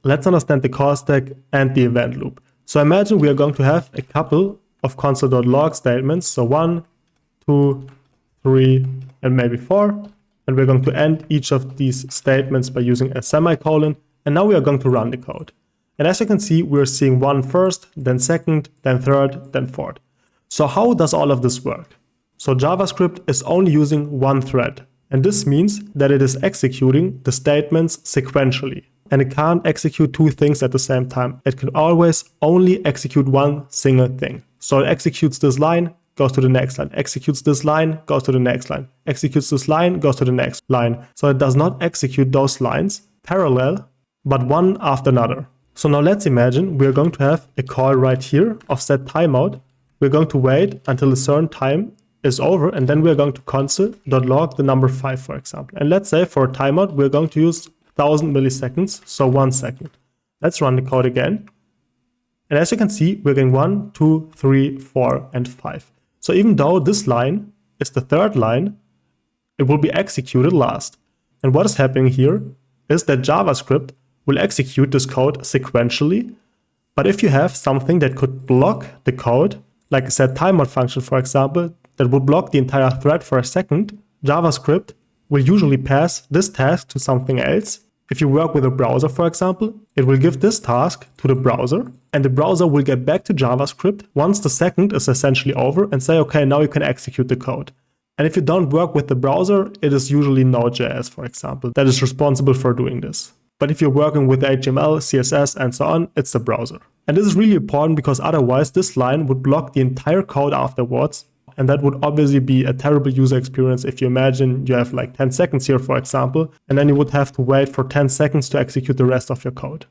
let's understand the call stack and the event loop. So imagine we are going to have a couple of console.log statements. So 1, 2, 3, and maybe 4. And we're going to end each of these statements by using a semicolon. And now we are going to run the code. And as you can see, we're seeing 1 first, then 2nd, then 3rd, then 4th. So how does all of this work? So JavaScript is only using one thread. And this means that it is executing the statements sequentially. And it can't execute two things at the same time. It can always only execute one single thing. So it executes this line, goes to the next line, executes this line, goes to the next line, executes this line, goes to the next line. So it does not execute those lines parallel, but one after another. So now let's imagine we're going to have a call right here of set timeout. We're going to wait until a certain time is over, and then we're going to console.log the number 5, for example. And let's say for a timeout, we're going to use 1000 milliseconds, so 1 second. Let's run the code again. And as you can see, we're getting 1, 2, 3, 4, and 5. So even though this line is the third line, it will be executed last. And what is happening here is that JavaScript will execute this code sequentially. But if you have something that could block the code, like a set timeout function, for example, that would block the entire thread for a second, JavaScript will usually pass this task to something else. If you work with a browser, for example, it will give this task to the browser, and the browser will get back to JavaScript once the second is essentially over and say, okay, now you can execute the code. And if you don't work with the browser, it is usually Node.js, for example, that is responsible for doing this. But if you're working with HTML, CSS, and so on, it's the browser. And this is really important because otherwise this line would block the entire code afterwards. And that would obviously be a terrible user experience if you imagine you have like 10 seconds here, for example, and then you would have to wait for 10 seconds to execute the rest of your code.